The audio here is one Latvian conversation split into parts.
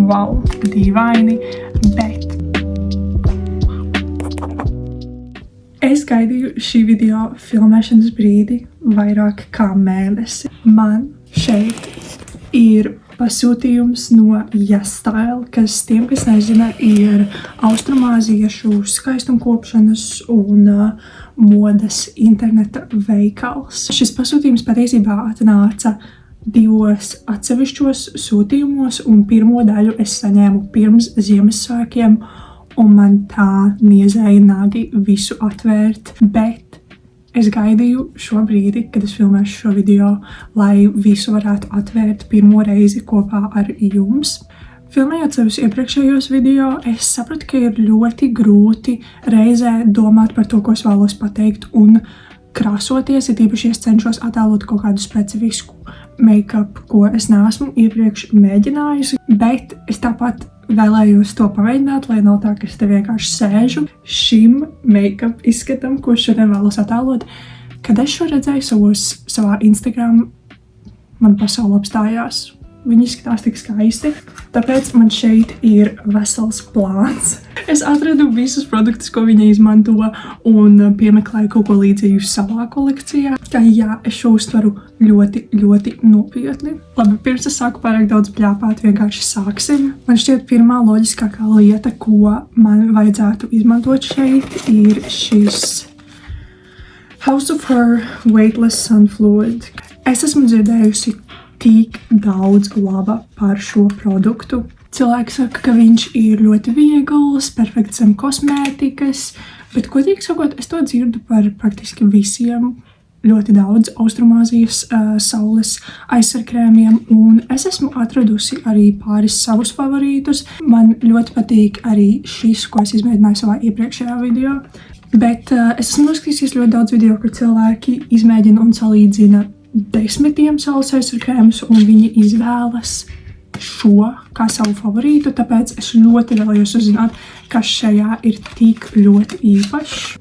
wow, dīvaini, bet es gaidīju šī video filmēšanas brīdi vairāk kā mēnesi. Man šeit ir pasūtījums no YesStyle, kas tiem, kas nezina, ir austrumāziešu skaistumkopšanas un modes interneta veikals. Šis pasūtījums patiesībā atnāca 2 atsevišķos sūtījumos, un pirmo daļu es saņēmu pirms Ziemassvētkiem, un man tā niezēja nagi visu atvērt, bet es gaidīju šo brīdi, kad es filmēšu šo video, lai visu varētu atvērt pirmo reizi kopā ar jums. Filmējot savus iepriekšējos video, es sapratu, ka ir ļoti grūti reizē domāt par to, ko es vēlos pateikt, un krāsoties, ja tīpaši es cenšos attēlot kaut kādu specifisku make-up, ko es neesmu iepriekš mēģinājusi, bet es tāpat vēlējos to pamēģināt, lai nav tā, ka es te vienkārši sēžu šim make-up izskatam, ko šodien vēlos attēlot. Kad es šo redzēju savā Instagram, man pasaule apstājās. Viņi izskatās tik skaisti, tāpēc man šeit ir vesels plāns. Es atradu visus produktus, ko viņa izmanto, un piemeklēju kaut ko līdzīgu savā kolekcijā. Kā jā, es šo uztveru ļoti, ļoti nopietni. Labi, pirms es sāku pārāk daudz bļāpāt, vienkārši sāksim. Man šķiet pirmā loģiskākā lieta, ko man vajadzētu izmantot šeit, ir šis House of Her Weightless Sun Fluid. Es esmu dzirdējusi tik daudz laba par šo produktu. Cilvēki saka, ka viņš ir ļoti viegls, perfekts zem kosmētikas, bet, godīgi sakot, es to dzirdu par praktiski visiem ļoti daudz Austrumāzijas saules aizsarkrēmiem, un es esmu atradusi arī pāris savus favorītus. Man ļoti patīk arī šis, ko es izmēģināju savā iepriekšējā video, bet es esmu noskatījusies ļoti daudz video, kur cilvēki izmēģina un salīdzina 10 saules aizsarkrēmus, un viņi izvēlas šo kā savu favorītu, tāpēc es ļoti vēlējos uzzināt, kas šajā ir tik ļoti īpašs.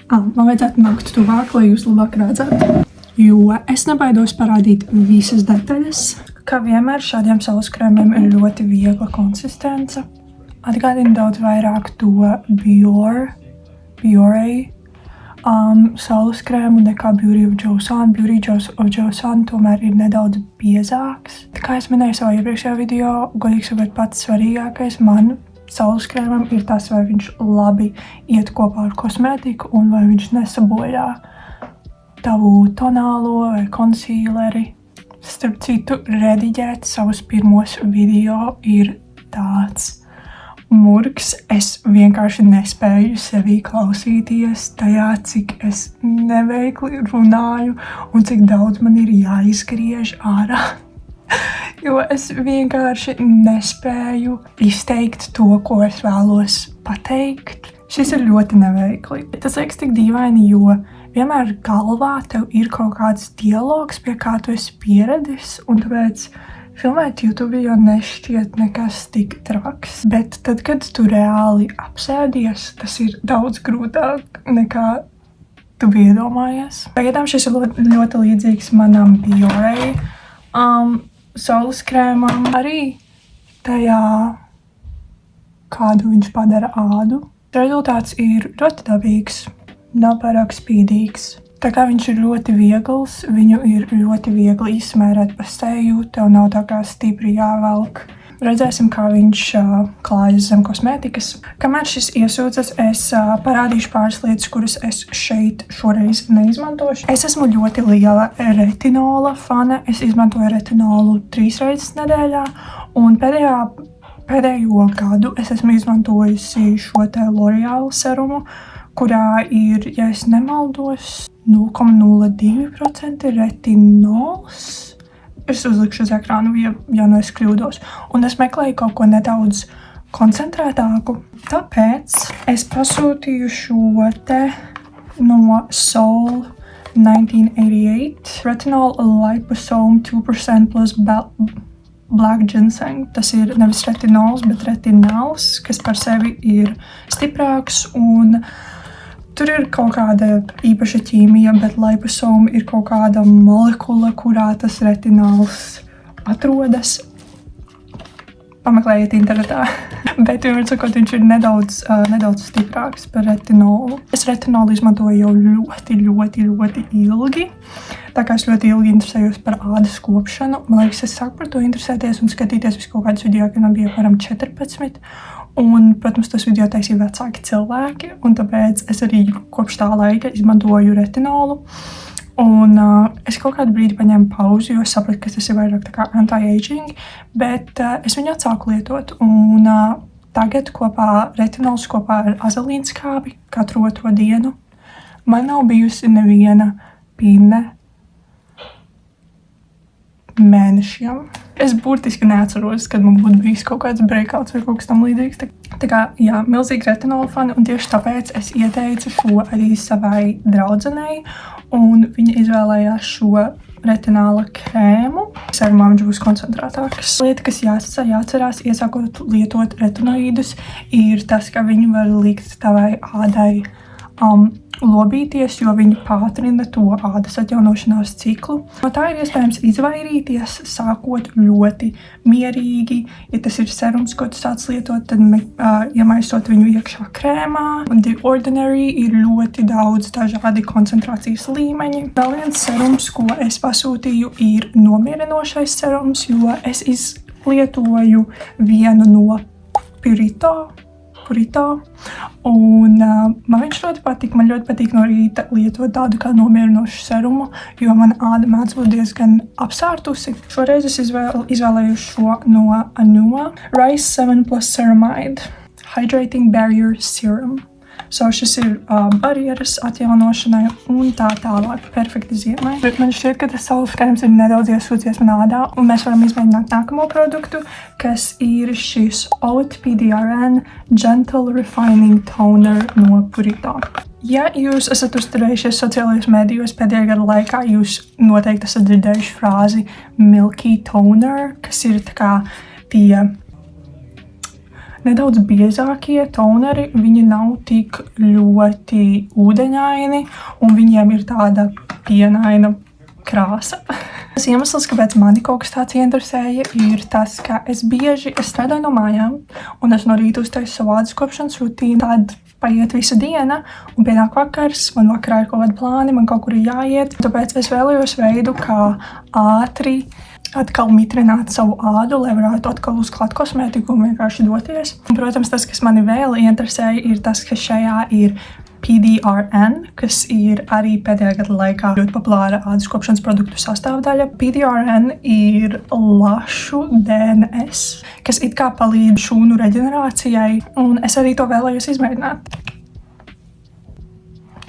Man vajadzētu nākt tuvāk, lai jūs labāk redzētu, jo es nebaidos parādīt visas detaļas. Kā vienmēr, šādiem saules krēmiem ir ļoti viegla konsistence. Atgādina daudz vairāk to Biore saules krēmu nekā Beauty of Joseon. Beauty of Joseon tomēr ir nedaudz biezāks. Kā es minēju savā iepriekšējā video, godīgi sakot, pats svarīgākais man saules krēmam ir tas, vai viņš labi iet kopā ar kosmētiku un vai viņš nesabojā tavu tonālo vai konsīleri. Starp citu, rediģēt savus pirmos video ir tāds murgs. Es vienkārši nespēju sevī klausīties tajā, cik es neveikli runāju un cik daudz man ir jāizgriež ārā. Jo es vienkārši nespēju izteikt to, ko es vēlos pateikt. Šis ir ļoti neveikli. Tas liekas tik dīvaini, jo vienmēr galvā tev ir kaut kāds dialogs, pie kā tu esi pieradis, un tāpēc filmēt YouTube video nešķiet nekas tik traks, bet tad, kad tu reāli apsēdies, tas ir daudz grūtāk nekā tu biji iedomājies. Pagaidām šis ir ļoti līdzīgs manam Biore saules krēmam, arī tajā, kādu viņš padara ādu. Rezultāts ir ļoti dabīgs, nav pārāk spīdīgs. Tā kā viņš ir ļoti viegls, viņu ir ļoti viegli izsmērēt pa seju, tev nav tā kā stipri jāvelk. Redzēsim, kā viņš klājas zem kosmētikas. Kamēr šis iesūcas, es parādīšu pāris lietas, kuras es šeit šoreiz neizmantošu. Es esmu ļoti liela retinola fane. Es izmantoju retinolu 3 reizes nedēļā, un pēdējo gadu es esmu izmantojusi šo te L'Oreal serumu, kurā ir, ja es nemaldos, 0,02% retinols. Es uzlikšu uz ekrānu, ja nu es kļūdos. Un es meklēju kaut ko nedaudz koncentrētāku. Tāpēc es pasūtīju šo te no Soul 1988 Retinol Liposome 2% plus Black Ginseng. Tas ir nevis retinols, bet retinols, kas par sevi ir stiprāks, un tur ir kaut kāda īpaša ķīmija, bet liposoma ir kaut kāda molekula, kurā tas retinols atrodas. pameklējiet internetā. Bet vienmēr sakot, viņš ir nedaudz stiprāks par retinolu. Es retinolu izmantoju jau ļoti ilgi. Tā kā es ļoti ilgi interesējos par ādas kopšanu. Man liekas, es sāku par to interesēties un skatīties visu kaut kādus video, kad man bija apmēram 14. Un, protams, tas video taisīja vecāki cilvēki, un tāpēc es arī kopš tā laika izmantoju retinolu. Un es kaut kādu brīdi paņēmu pauzi, jo es sapratu, ka tas ir vairāk tā kā anti-aging, bet es viņu atsāku lietot. Un tagad retinols kopā ar azelīnskābi katru otro dienu. Man nav bijusi neviena pinne mēnešiem. Es burtiski neatceros, kad man būtu bijis kaut kāds breakouts vai kaut kas tam līdzīgs. Tā kā, jā, milzīgi retinola fani, un tieši tāpēc es ieteicu šo arī savai draudzenei, un viņa izvēlējās šo retinola krēmu. Serumā viņš būs koncentrētāks. Lieta, kas jāatcerās, iesākot lietot retinoīdus, ir tas, ka viņi var likt tavai ādai lobīties, jo viņi pātrina to ādas atjaunošanās ciklu. No tā ir iespējams izvairīties, sākot ļoti mierīgi. Ja tas ir serums, ko tu sāc lietot, tad iemaisot viņu iekšā krēmā. Un The Ordinary ir ļoti daudz dažādi koncentrācijas līmeņi. Vēl viens serums, ko es pasūtīju, ir nomierinošais serums, jo es izlietoju vienu no Purito, un man viņš ļoti patīk. Man ļoti patīk no rīta lietot tādu kā nomierinošu serumu, jo mana āda mēdz būt diezgan apsārtusi. Šoreiz es izvēlēju šo no Anua Rice 7+ Ceramide Hydrating Barrier Serum. Šis ir barjeras atjaunošanai un tā tālāk. Perfekti ziemai. Bet man šķiet, ka tas saules krēms ir nedaudz iesūcies manā ādā, un mēs varam izmēģināt nākamo produktu, kas ir šis Oat PDRN Gentle Refining Toner no Purito. Ja jūs esat uzturējušies sociālajos medijos pēdējā gada laikā, jūs noteikti esat dzirdējuši frāzi Milky Toner, kas ir tā kā tie nedaudz biezākie toneri. Viņi nav tik ļoti ūdeņaini, un viņiem ir tāda pienaina krāsa. Tas iemesls, kāpēc mani kaut kas tāds interesēja, ir tas, ka es strādāju no mājām, un es no rīta uztaisu savu ādas kopšanas rutīnu. Tad paiet visa diena, un pienāk vakars, man vakarā ir kaut kādi plāni, man kaut kur ir jāiet. Tāpēc es vēlējos veidu, kā ātri atkal mitrināt savu ādu, lai varētu atkal uzklāt kosmētiku un vienkārši doties. Un, protams, tas, kas mani vēl interesēja, ir tas, ka šajā ir PDRN, kas ir arī pēdējā gada laikā ļoti populāra ādas kopšanas produktu sastāvdaļa. PDRN ir lašu DNS, kas it kā palīdz šūnu reģenerācijai, un es arī to vēlējos izmēģināt.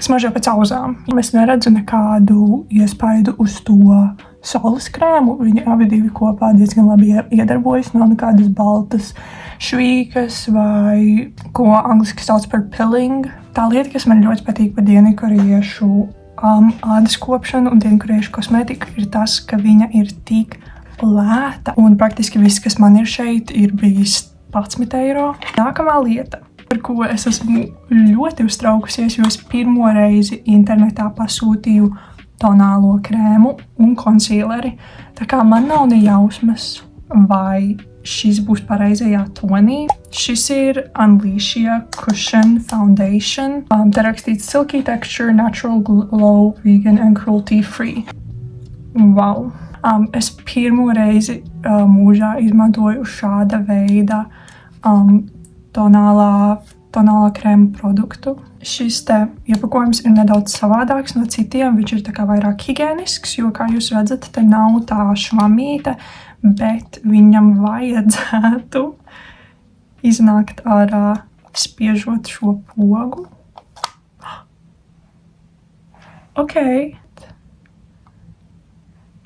Smaržo pēc auzām. Es neredzu nekādu iespaidu uz to saules krēmu. Viņi abi divi kopā diezgan labi iedarbojas. Nav nekādas baltas švīkas vai ko angliski sauc par pilling. Tā lieta, kas man ļoti patīk par dienvidkorejiešu ādas kopšanu un dienvidkorejiešu kosmētiku, ir tas, ka viņa ir tik lēta. Un praktiski viss, kas man ir šeit, ir bijis 11 eiro. Nākamā lieta, par ko es esmu ļoti uztraukusies, jo es pirmo reizi internetā pasūtīju tonālo krēmu un konsīleri. Tā kā man nav ne jausmas, vai šis būs pareizajā tonī. Šis ir Unleashia Cushion Foundation. Te rakstīts Silky Texture, Natural Glow, Vegan and Cruelty Free. Wow! Es pirmo reizi mūžā izmantoju šāda veida tonālā krēma produktu. Šis te iepakojums ir nedaudz savādāks no citiem. Viņš ir tā kā vairāk higienisks, jo, kā jūs redzat, te nav tā švamīte, bet viņam vajadzētu iznākt ārā, spiežot šo pogu. Ok.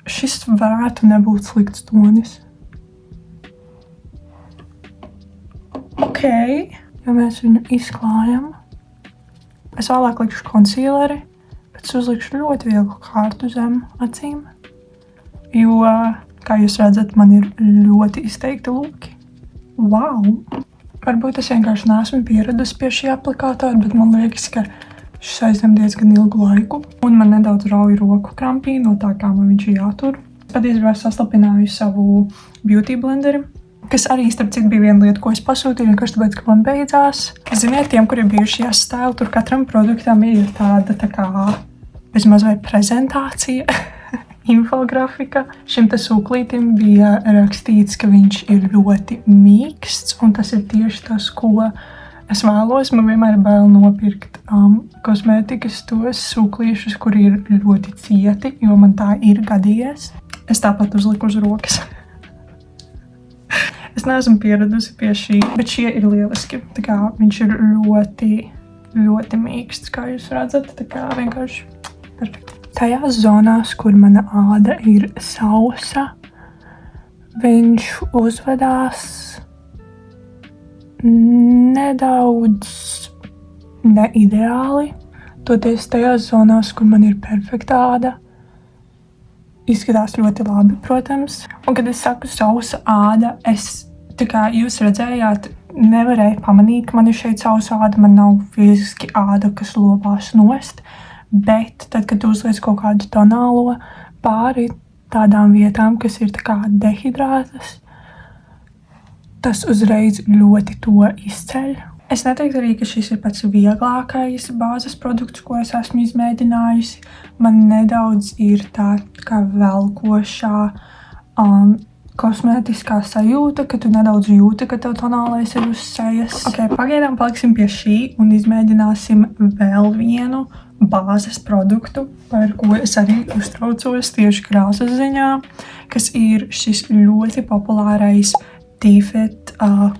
Šis varētu nebūt slikts tonis. Ok. Ja mēs viņu izklājam, es vēlāk likšu konsīleri, bet es uzlikšu ļoti vieglu kārtu zem acīm, jo, kā jūs redzat, man ir ļoti izteikti lūki. Wow! Varbūt es vienkārši neesmu pieradusi pie šī aplikātora, bet man liekas, ka šis aizņem diezgan ilgu laiku, un man nedaudz rauj roku krampī no tā, kā man viņš ir jātur. Patiesībā es saslapināju savu beauty blenderi, kas arī, starp citu, bija viena lieta, ko es pasūtīju, vienkārši tāpēc, ka man beidzās. Ziniet, tiem, kuriem bijuši Yes-Style, tur katram produktam ir tāda tā kā bezmaz vai prezentācija, infografika. Šim te sūklītim bija rakstīts, ka viņš ir ļoti mīksts, un tas ir tieši tas, ko es vēlos. Man vienmēr ir bail nopirkt kosmētikas tos sūklīšus, kuri ir ļoti cieti, jo man tā ir gadījies. Es tāpat uzliku uz rokas. Es neesmu pieradusi pie šī, bet šie ir lieliski. Tā kā viņš ir ļoti, ļoti mīksts, kā jūs redzat. Tā kā vienkārši perfekti. Tajās zonās, kur mana āda ir sausa, viņš uzvedās nedaudz neideāli. Toties tajās zonās, kur man ir perfekta āda, izskatās ļoti labi, protams. Un, kad es saku sausa āda, es, tā kā jūs redzējāt, nevarēju pamanīt, ka man ir šeit sausa āda, man nav fiziski āda, kas lobās nost, bet tad, kad uzliec kaut kādu tonālo pāri tādām vietām, kas ir tā kā dehidrātas, tas uzreiz ļoti to izceļ. Es neteiktu arī, ka šis ir pats vieglākais bāzes produkts, ko es esmu izmēģinājusi. Man nedaudz ir tā kā velkošā kosmētiskā sajūta, ka tu nedaudz jūti, ka tev tonālais ir uz sejas. Ok, pagaidām paliksim pie šī un izmēģināsim vēl vienu bāzes produktu, par ko es arī uztraucos tieši krāsas ziņā, kas ir šis ļoti populārais T-Fit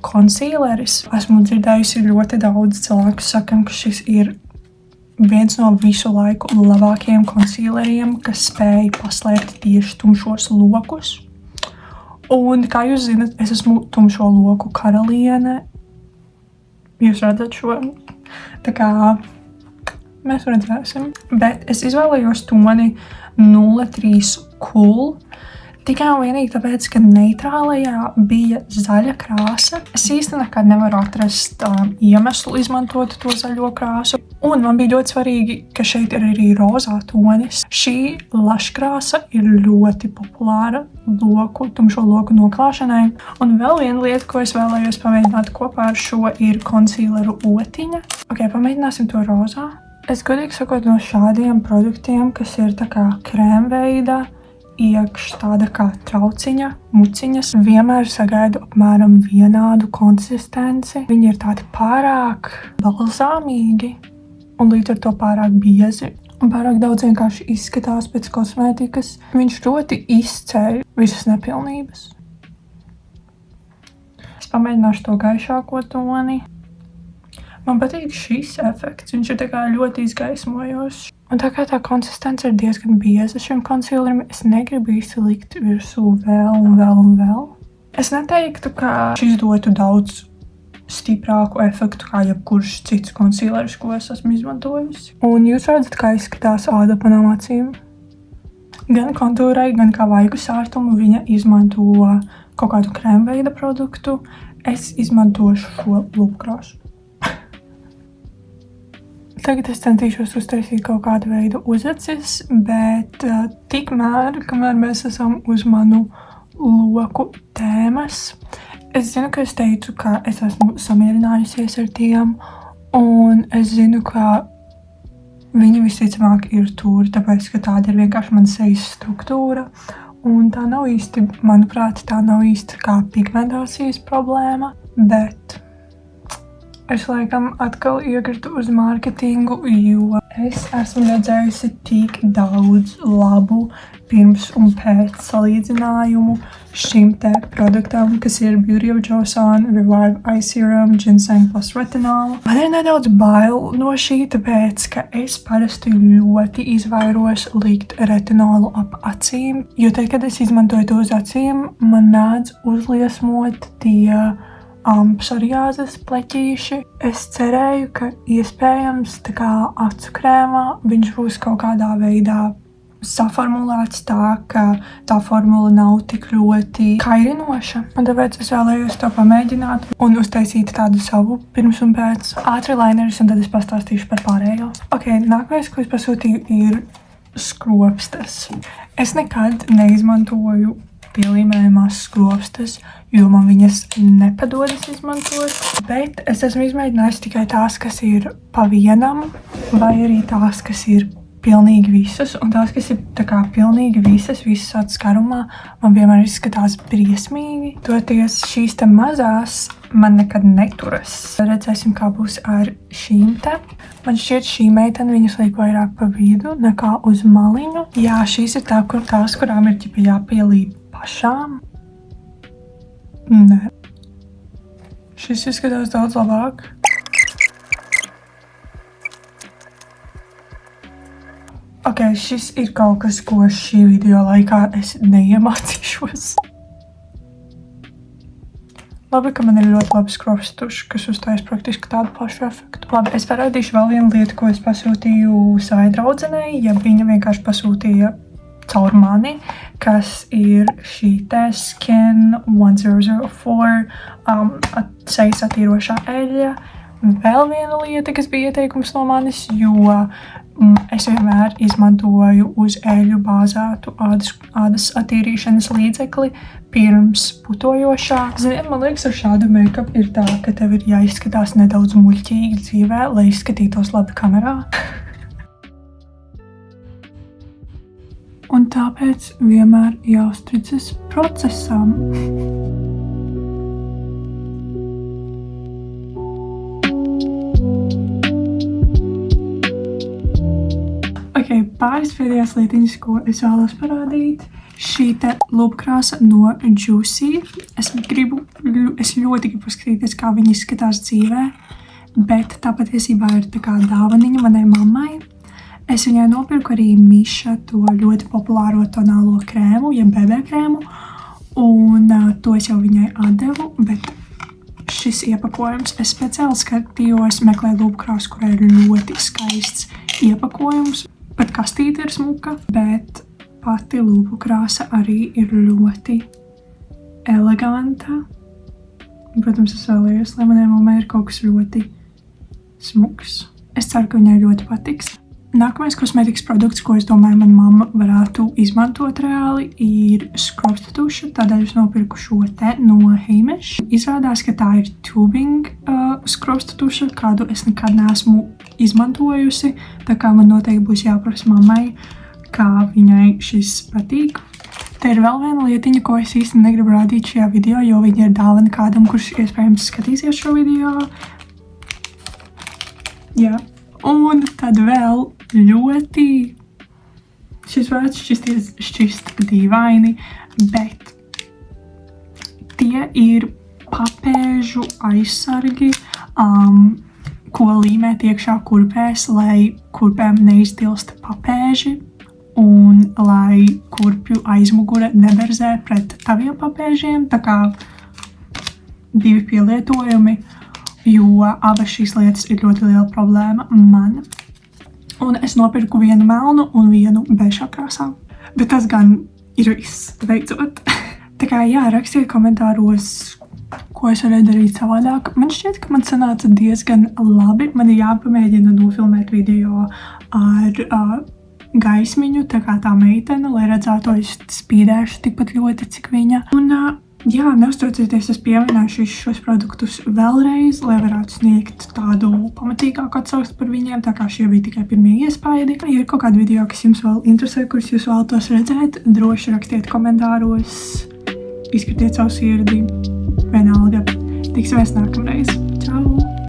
concealeris. Esmu dzirdējusi ļoti daudz cilvēku sakam, ka šis ir viens no visu laiku labākajiem concealeriem, kas spēj paslēpt tieši tumšos lokus. Un, kā jūs zinat, es esmu tumšo loku karaliene. Jūs redzat šo? Tā kā mēs redzēsim. Bet es izvēlējos toni 03 Cool. Tikai un vienīgi tāpēc, ka neitrālajā bija zaļa krāsa. Es īsti nekad nevaru atrast iemeslu izmantot to zaļo krāsu. Un man bija ļoti svarīgi, ka šeit ir arī rozā tonis. Šī laškrāsa ir ļoti populāra tumšo loku noklāšanai. Un vēl viena lieta, ko es vēlējos pamēģināt kopā ar šo, ir concealeru otiņa. Ok, pamēģināsim to rozā. Es godīgi sakot, no šādiem produktiem, kas ir tā kā krēmveida, iekš tāda kā trauciņa, muciņas, vienmēr sagaidu apmēram vienādu konsistenci. Viņi ir tādi pārāk balzāmīgi un līdz ar to pārāk biezi. Un pārāk daudz vienkārši izskatās pēc kosmētikas. Viņš ļoti izceļ visas nepilnības. Es pamēģināšu to gaišāko toni. Man patīk šis efekts, viņš ir tā kā ļoti izgaismojošs. Un tā kā tā konsistence ir diezgan bieza šim concealerim, es negribu īsti likt virsū vēl un vēl un vēl. Es neteiktu, ka šis dotu daudz stiprāku efektu kā jebkurš cits concealeris, ko es esmu izmantojusi. Un jūs redzat, kā izskatās āda panām acīm. Gan kontūrai, gan kā vaigu sārtumu viņa izmanto kaut kādu krēmveida produktu. Es izmantošu šo lūpkrāsu. Tagad es centīšos uztaisīt kaut kādu veidu uzacis, bet tikmēr, kamēr mēs esam uz manu loku tēmas, es zinu, ka es teicu, ka es esmu samierinājusies ar tiem, un es zinu, ka viņi visticamāk ir tur, tāpēc, ka tāda ir vienkārši mana sejas struktūra, un tā nav īsti, manuprāt, tā nav īsti kā pigmentācijas problēma, bet es laikam atkal iekritu uz mārketingu, jo es esmu redzējusi tik daudz labu pirms un pēc salīdzinājumu šim te produktam, kas ir Beauty of Joseon Revive Eye Serum Ginseng plus Retinol. Man ir nedaudz bail no šī, tāpēc, ka es parasti ļoti izvairos likt retinolu ap acīm, jo tad, kad es izmantoju to uz acīm, man mēdz uzliesmot tie psoriāzes pleķīši. Es cerēju, ka iespējams tā kā acu krēmā viņš būs kaut kādā veidā saformulēts tā, ka tā formula nav tik ļoti kairinoša. Un tāpēc es vēlējos to pamēģināt un uztaisīt tādu savu pirms un pēc ātri lineris, un tad es pastāstīšu par pārējo. Ok, nākamais, ko es pasūtīju, ir skropstas. Es nekad neizmantoju pielīmējumās skropstas, jo man viņas nepadodas izmantot. Bet es esmu izmēģinājusi tikai tās, kas ir pa vienam, vai arī tās, kas ir pilnīgi visas. Un tās, kas ir tā kā pilnīgi visas atskarumā, man vienmēr izskatās briesmīgi. Toties šīs te mazās man nekad neturas. Redzēsim, kā būs ar šīm te. Man šķiet, šī meitene viņas liek vairāk pa vidu nekā uz maliņu. Jā, šīs ir tās, kurām ir ķipa jāpielīd pašām. Nē. Šis izskatās daudz labāk. Ok, šis ir kaut kas, ko šī video laikā es neiemācīšos. Labi, ka man ir ļoti labi skropstu tuši, kas uztais praktiski tādu pašu efektu. Labi, es parādīšu vēl vienu lietu, ko es pasūtīju savai draudzenei, ja viņa vienkārši pasūtīja caur mani, kas ir šī te Skin 1004 sejas attīrošā eļļa. Vēl viena lieta, kas bija ieteikums no manis, jo es vienmēr izmantoju uz eļļu bāzētu ādas attīrīšanas līdzekli pirms putojošā. Ziniet, man liekas, ar šādu make-up ir tā, ka tev ir jāizskatās nedaudz muļķīgi dzīvē, lai izskatītos labi kamerā. Un tāpēc vienmēr jāuztricas procesam. Pāris pēdējās lietiņas, ko es vēlos parādīt. Šī te lupkrāsa no Juicy. Es ļoti gribu skatīties, kā viņa izskatās dzīvē, bet tā patiesībā ir tā kā dāvaniņa manai mammai. Es viņai nopirku arī Miša to ļoti populāro tonālo krēmu, ja BB krēmu, un to es jau viņai atdevu, bet šis iepakojums, es speciāli skatījos, meklēju lupkrāsu, kurai ir ļoti skaists iepakojums. Pat kastīte ir smuka, bet pati lūpu krāsa arī ir ļoti eleganta. Protams, es vēlējos, lai manai mammai ir kaut kas ļoti smuks. Es ceru, ka viņai ļoti patiks. Nākamais kosmētikas produkts, ko es domāju, mana mamma varētu izmantot reāli, ir skropstu tuša. Tādēļ es nopirku šo te no Heimish. Izrādās, ka tā ir tubing skropstu tuša, kādu es nekad neesmu izmantojusi. Tā kā man noteikti būs jāprasa mammai, kā viņai šis patīk. Te ir vēl viena lietiņa, ko es īsti negribu rādīt šajā video, jo viņa ir dāvana kādam, kurš iespējams skatīsies šo video. Jā. Un tad vēl ļoti, šis vārds šķist dīvaini, bet tie ir papēžu aizsargi, ko līmēt iekšā kurpēs, lai kurpēm neiztilst papēži un lai kurpju aizmugure neberzē pret taviem papēžiem. Tā kā divi pielietojumi, jo abas šīs lietas ir ļoti liela problēma man. Un es nopirku vienu melnu un vienu beižā krāsā. Bet tas gan ir viss, beidzot. Tā kā jā, rakstiet komentāros, ko es varēju darīt savādāk. Man šķiet, ka man sanāca diezgan labi. Man ir jāpamēģina nofilmēt video ar gaismiņu, tā kā tā meitene, lai redzētu, es spīdēšu tikpat ļoti, cik viņa. Un jā, neuztraucieties, es pieminēšu šos produktus vēlreiz, lai varētu sniegt tādu pamatīgāku atsauksmi par viņiem, tā kā šie bija tikai pirmie iespaidi. Ja ir kaut kāda video, kas jums vēl interesē, kurus jūs vēlatos redzēt, droši rakstiet komentāros, izkritiet savu sirdi, vienalga. Tiksimies nākamreiz.